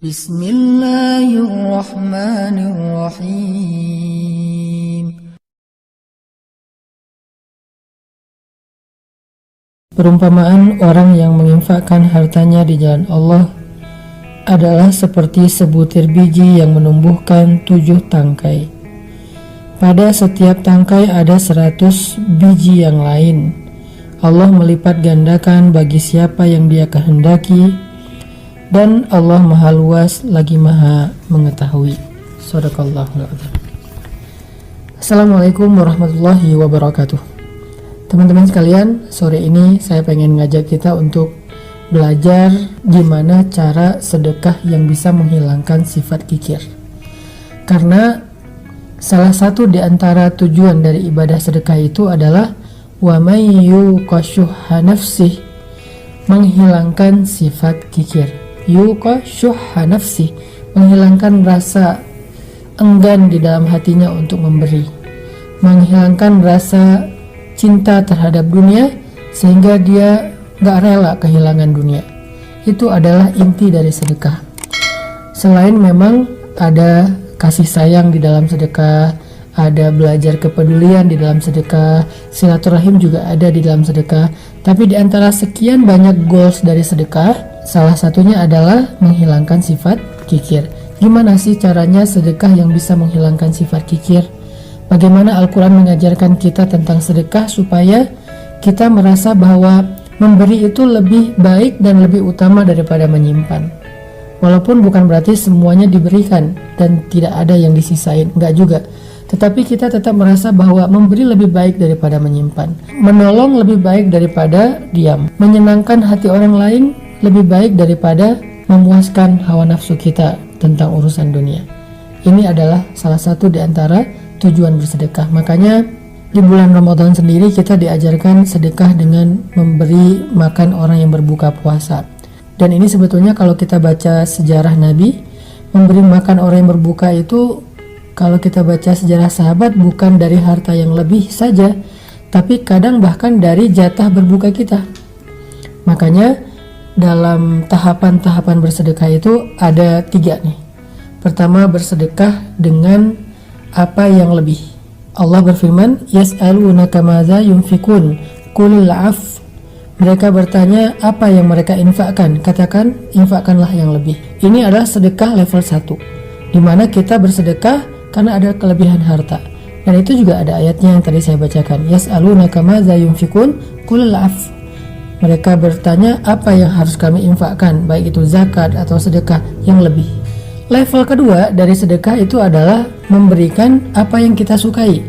Bismillahirrahmanirrahim. Perumpamaan orang yang menginfakkan hartanya di jalan Allah adalah seperti sebutir biji yang menumbuhkan 7 tangkai. Pada setiap tangkai ada 100 biji yang lain. Allah melipat gandakan bagi siapa yang Dia kehendaki, dan Allah Maha Luas lagi Maha Mengetahui. Shadaqallahul adzim. Assalamualaikum warahmatullahi wabarakatuh. Teman-teman sekalian, sore ini saya pengen ngajak kita untuk belajar gimana cara sedekah yang bisa menghilangkan sifat kikir. Karena salah satu di antara tujuan dari ibadah sedekah itu adalah wa may yuqashuha nafsih, menghilangkan sifat kikir. Yuqashuha nafsih, menghilangkan rasa enggan di dalam hatinya untuk memberi, menghilangkan rasa cinta terhadap dunia sehingga dia gak rela kehilangan dunia. Itu adalah inti dari sedekah. Selain memang ada kasih sayang di dalam sedekah, ada belajar kepedulian di dalam sedekah, silaturahim juga ada di dalam sedekah. Tapi di antara sekian banyak goals dari sedekah, salah satunya adalah menghilangkan sifat kikir. Gimana sih caranya sedekah yang bisa menghilangkan sifat kikir? Bagaimana Al-Quran mengajarkan kita tentang sedekah supaya kita merasa bahwa memberi itu lebih baik dan lebih utama daripada menyimpan. Walaupun bukan berarti semuanya diberikan dan tidak ada yang disisain, enggak juga. Tetapi kita tetap merasa bahwa memberi lebih baik daripada menyimpan, menolong lebih baik daripada diam, menyenangkan hati orang lain lebih baik daripada memuaskan hawa nafsu kita tentang urusan dunia. Ini adalah salah satu di antara tujuan bersedekah. Makanya di bulan Ramadan sendiri kita diajarkan sedekah dengan memberi makan orang yang berbuka puasa. Dan ini sebetulnya kalau kita baca sejarah Nabi, memberi makan orang yang berbuka itu, kalau kita baca sejarah sahabat, bukan dari harta yang lebih saja, tapi kadang bahkan dari jatah berbuka kita. Makanya dalam tahapan-tahapan bersedekah itu ada 3 nih. Pertama, bersedekah dengan apa yang lebih. Allah berfirman, yas'alunaka madza yunfikun qulil 'af. Mereka bertanya apa yang mereka infakkan, katakan infakkanlah yang lebih. Ini adalah sedekah level 1, di mana kita bersedekah karena ada kelebihan harta. Dan itu juga ada ayatnya yang tadi saya bacakan, yas'alunaka madza yunfikun qulil 'af. Mereka bertanya apa yang harus kami infakkan, baik itu zakat atau sedekah yang lebih. Level kedua dari sedekah itu adalah memberikan apa yang kita sukai.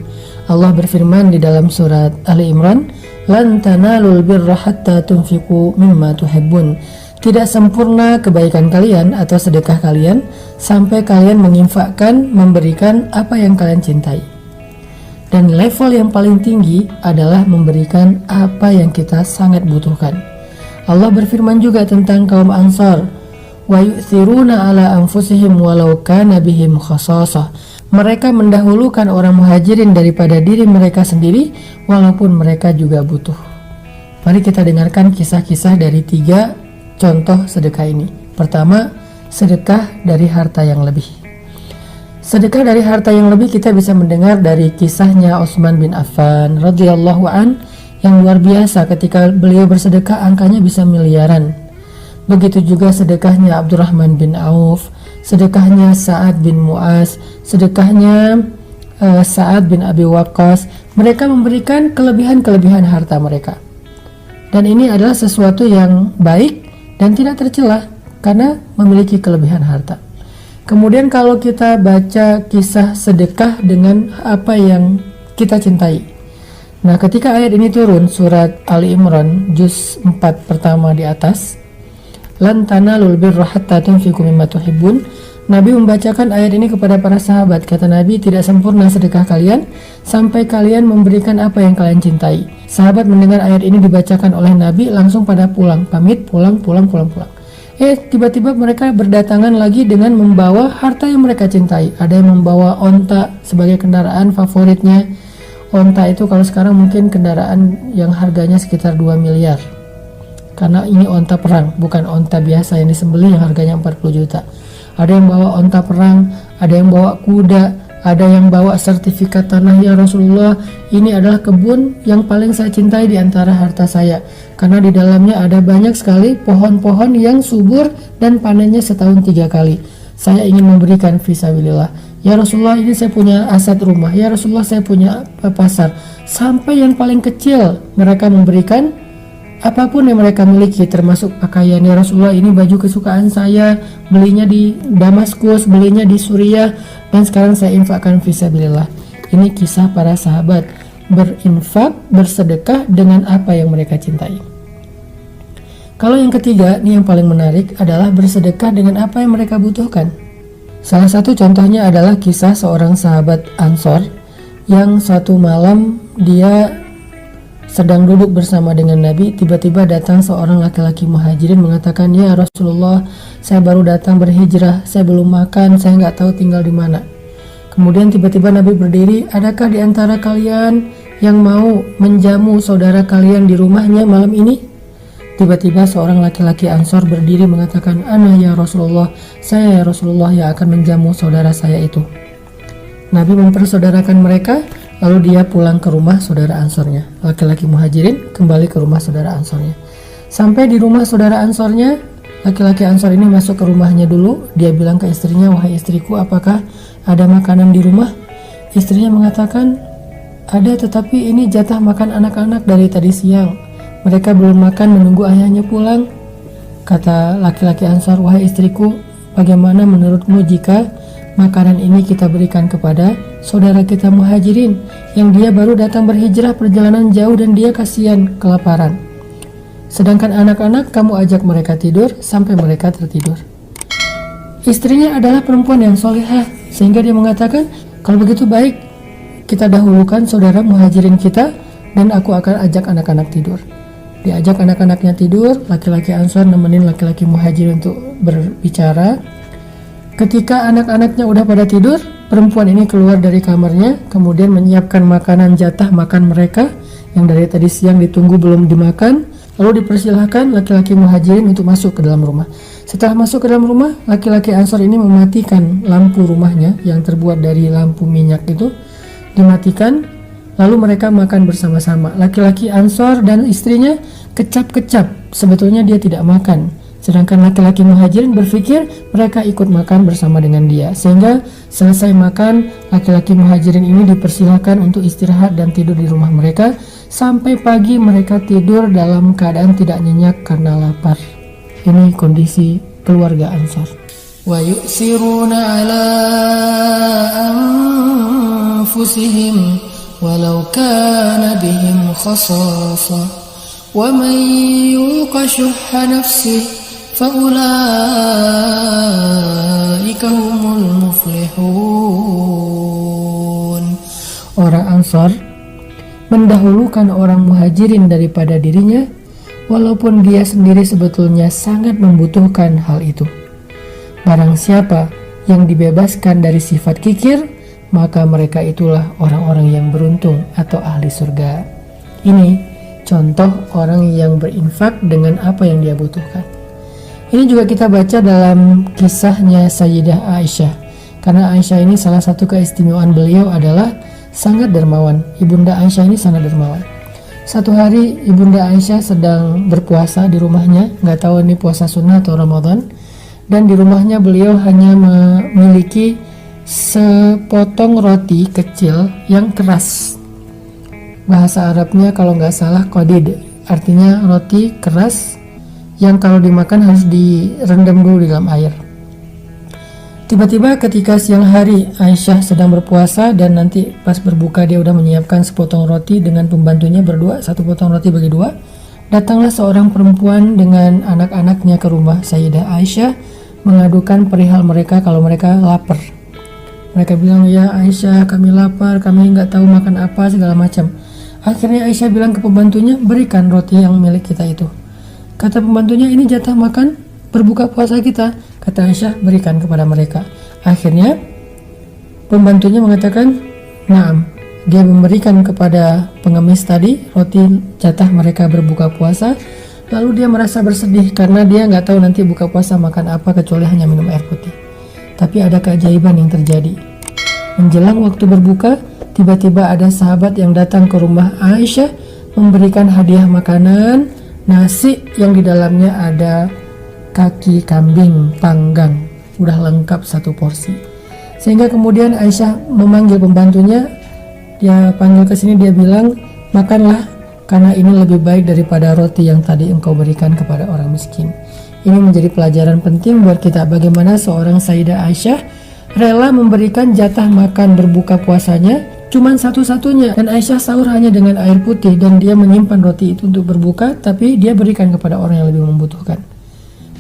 Allah berfirman di dalam surat Ali Imran, lan tanalul birra hatta tunfiqu mimma tuhibbun. Tidak sempurna kebaikan kalian atau sedekah kalian sampai kalian menginfakkan, memberikan apa yang kalian cintai. Dan level yang paling tinggi adalah memberikan apa yang kita sangat butuhkan. Allah berfirman juga tentang kaum Ansar, wa yu'thiruna ala anfusihim walau kana bihim khasasah. Mereka mendahulukan orang muhajirin daripada diri mereka sendiri walaupun mereka juga butuh. Mari kita dengarkan kisah-kisah dari 3 contoh sedekah ini. Pertama, sedekah dari harta yang lebih. Sedekah dari harta yang lebih kita bisa mendengar dari kisahnya Utsman bin Affan radhiyallahu an yang luar biasa. Ketika beliau bersedekah angkanya bisa miliaran. Begitu juga sedekahnya Abdurrahman bin Auf, sedekahnya Sa'ad bin Mu'az, sedekahnya Sa'ad bin Abi Waqqas. Mereka memberikan kelebihan-kelebihan harta mereka. Dan ini adalah sesuatu yang baik dan tidak tercela karena memiliki kelebihan harta. Kemudian kalau kita baca kisah sedekah dengan apa yang kita cintai. Nah, ketika ayat ini turun, surat Ali Imran juz 4 pertama di atas, lan tanalul birra hatta tunfiqu mimma tuhibbun. Nabi membacakan ayat ini kepada para sahabat. Kata Nabi, tidak sempurna sedekah kalian sampai kalian memberikan apa yang kalian cintai. Sahabat mendengar ayat ini dibacakan oleh Nabi langsung pada pulang, pamit, pulang. Tiba-tiba mereka berdatangan lagi dengan membawa harta yang mereka cintai. Ada yang membawa onta sebagai kendaraan favoritnya. Onta itu kalau sekarang mungkin kendaraan yang harganya sekitar 2 miliar. karena ini onta perang, bukan onta biasa yang disembelih yang harganya 40 juta. Ada yang bawa onta perang, ada yang bawa kuda, ada yang bawa sertifikat tanah. Ya Rasulullah, ini adalah kebun yang paling saya cintai di antara harta saya, karena di dalamnya ada banyak sekali pohon-pohon yang subur dan panennya setahun 3 kali. Saya ingin memberikan fisabilillah. Ya Rasulullah, ini saya punya aset rumah. Ya Rasulullah, saya punya pasar. Sampai yang paling kecil mereka memberikan apapun yang mereka miliki, termasuk pakaian. Ya Rasulullah, ini baju kesukaan saya, belinya di Damaskus, belinya di Suriah, dan sekarang saya infakkan fisabilillah. Ini kisah para sahabat berinfak, bersedekah dengan apa yang mereka cintai. Kalau yang ketiga, ini yang paling menarik, adalah bersedekah dengan apa yang mereka butuhkan. Salah satu contohnya adalah kisah seorang sahabat Ansor yang suatu malam dia sedang duduk bersama dengan Nabi. Tiba-tiba datang seorang laki-laki muhajirin mengatakan, "Ya Rasulullah, saya baru datang berhijrah, saya belum makan, saya nggak tahu tinggal di mana." Kemudian tiba-tiba Nabi berdiri, "Adakah di antara kalian yang mau menjamu saudara kalian di rumahnya malam ini?" Tiba-tiba seorang laki-laki Ansor berdiri mengatakan, "Ana ya Rasulullah, saya ya Rasulullah yang akan menjamu saudara saya itu." Nabi mempersaudarakan mereka, lalu dia pulang ke rumah saudara Ansornya. Laki-laki muhajirin kembali ke rumah saudara Ansornya. Sampai di rumah saudara Ansornya, laki-laki Ansor ini masuk ke rumahnya dulu. Dia bilang ke istrinya, "Wahai istriku, apakah ada makanan di rumah?" Istrinya mengatakan, "Ada, tetapi ini jatah makan anak-anak dari tadi siang. Mereka belum makan menunggu ayahnya pulang." Kata laki-laki Ansor, "Wahai istriku, bagaimana menurutmu jika makanan ini kita berikan kepada saudara kita muhajirin yang dia baru datang berhijrah perjalanan jauh dan dia kasihan kelaparan. Sedangkan anak-anak kamu ajak mereka tidur sampai mereka tertidur." Istrinya adalah perempuan yang solehah, sehingga dia mengatakan, "Kalau begitu baik, kita dahulukan saudara muhajirin kita dan aku akan ajak anak-anak tidur." Diajak anak-anaknya tidur, laki-laki Ansor nemenin laki-laki muhajir untuk berbicara. Ketika anak-anaknya udah pada tidur, perempuan ini keluar dari kamarnya, kemudian menyiapkan makanan jatah makan mereka yang dari tadi siang ditunggu belum dimakan. Lalu dipersilahkan laki-laki muhajirin untuk masuk ke dalam rumah. Setelah masuk ke dalam rumah, laki-laki Ansor ini mematikan lampu rumahnya yang terbuat dari lampu minyak itu, dimatikan. Lalu mereka makan bersama-sama. Laki-laki Ansor dan istrinya kecap-kecap, sebetulnya dia tidak makan. Sedangkan laki-laki muhajirin berpikir mereka ikut makan bersama dengan dia. Sehingga selesai makan, laki-laki muhajirin ini dipersilakan untuk istirahat dan tidur di rumah mereka. Sampai pagi mereka tidur dalam keadaan tidak nyenyak karena lapar. Ini kondisi keluarga Ansor. Wa yu'siruna ala anfusihim walau kana bihim khasasa wa man yuqa syuhha nafsihi faulaika humul muflihun. Orang Ansor mendahulukan orang muhajirin daripada dirinya, walaupun dia sendiri sebetulnya sangat membutuhkan hal itu. Barang siapa yang dibebaskan dari sifat kikir, maka mereka itulah orang-orang yang beruntung atau ahli surga. Ini contoh orang yang berinfak dengan apa yang dia butuhkan. Ini juga kita baca dalam kisahnya Sayyidah Aisyah. Karena Aisyah ini salah satu keistimewaan beliau adalah sangat dermawan. Ibunda Aisyah ini sangat dermawan. Satu hari Ibunda Aisyah sedang berpuasa di rumahnya, nggak tahu ini puasa sunnah atau Ramadan. Dan di rumahnya beliau hanya memiliki sepotong roti kecil yang keras. Bahasa Arabnya kalau nggak salah qadid, artinya roti keras yang kalau dimakan harus direndam dulu di dalam air. Tiba-tiba ketika siang hari Aisyah sedang berpuasa dan nanti pas berbuka dia udah menyiapkan sepotong roti dengan pembantunya berdua, satu potong roti bagi dua. Datanglah seorang perempuan dengan anak-anaknya ke rumah Sayyidah Aisyah mengadukan perihal mereka kalau mereka lapar. Mereka bilang, "Ya Aisyah, kami lapar, kami nggak tahu makan apa, segala macam." Akhirnya Aisyah bilang ke pembantunya, "Berikan roti yang milik kita itu." Kata pembantunya, "Ini jatah makan berbuka puasa kita." Kata Aisyah, "Berikan kepada mereka." Akhirnya pembantunya mengatakan, "Naam." Dia memberikan kepada pengemis tadi roti jatah mereka berbuka puasa. Lalu dia merasa bersedih karena dia nggak tahu nanti buka puasa makan apa kecuali hanya minum air putih. Tapi ada keajaiban yang terjadi. Menjelang waktu berbuka, tiba-tiba ada sahabat yang datang ke rumah Aisyah memberikan hadiah makanan, nasi yang di dalamnya ada kaki kambing panggang, udah lengkap satu porsi. Sehingga kemudian Aisyah memanggil pembantunya, dia panggil ke sini, dia bilang, makanlah karena ini lebih baik daripada roti yang tadi engkau berikan kepada orang miskin. Ini menjadi pelajaran penting buat kita bagaimana seorang Sayyidah Aisyah rela memberikan jatah makan berbuka puasanya cuman satu-satunya, dan Aisyah sahur hanya dengan air putih dan dia menyimpan roti itu untuk berbuka, tapi dia berikan kepada orang yang lebih membutuhkan.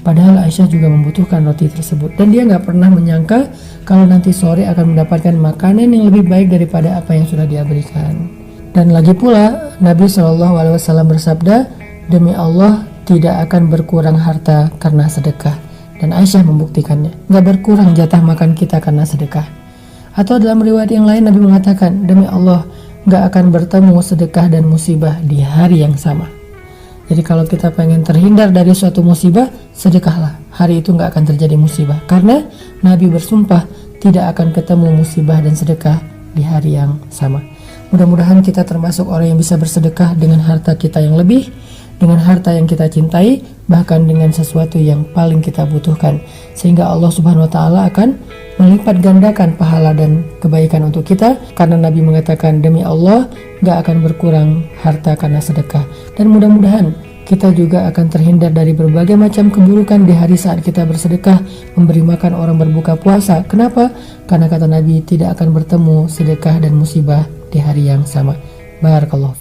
Padahal Aisyah juga membutuhkan roti tersebut dan dia nggak pernah menyangka kalau nanti sore akan mendapatkan makanan yang lebih baik daripada apa yang sudah dia berikan. Dan lagi pula Nabi SAW bersabda, demi Allah tidak akan berkurang harta karena sedekah. Dan Aisyah membuktikannya, gak berkurang jatah makan kita karena sedekah. Atau dalam riwayat yang lain Nabi mengatakan, demi Allah gak akan bertemu sedekah dan musibah di hari yang sama. Jadi kalau kita pengen terhindar dari suatu musibah, sedekahlah. Hari itu gak akan terjadi musibah. Karena Nabi bersumpah tidak akan ketemu musibah dan sedekah di hari yang sama. Mudah-mudahan kita termasuk orang yang bisa bersedekah dengan harta kita yang lebih, dengan harta yang kita cintai, bahkan dengan sesuatu yang paling kita butuhkan, sehingga Allah Subhanahu wa Ta'ala akan melipat gandakan pahala dan kebaikan untuk kita, karena Nabi mengatakan demi Allah gak akan berkurang harta karena sedekah. Dan mudah-mudahan kita juga akan terhindar dari berbagai macam keburukan di hari saat kita bersedekah, memberi makan orang berbuka puasa. Kenapa? Karena kata Nabi tidak akan bertemu sedekah dan musibah di hari yang sama. Barakallahu fiik.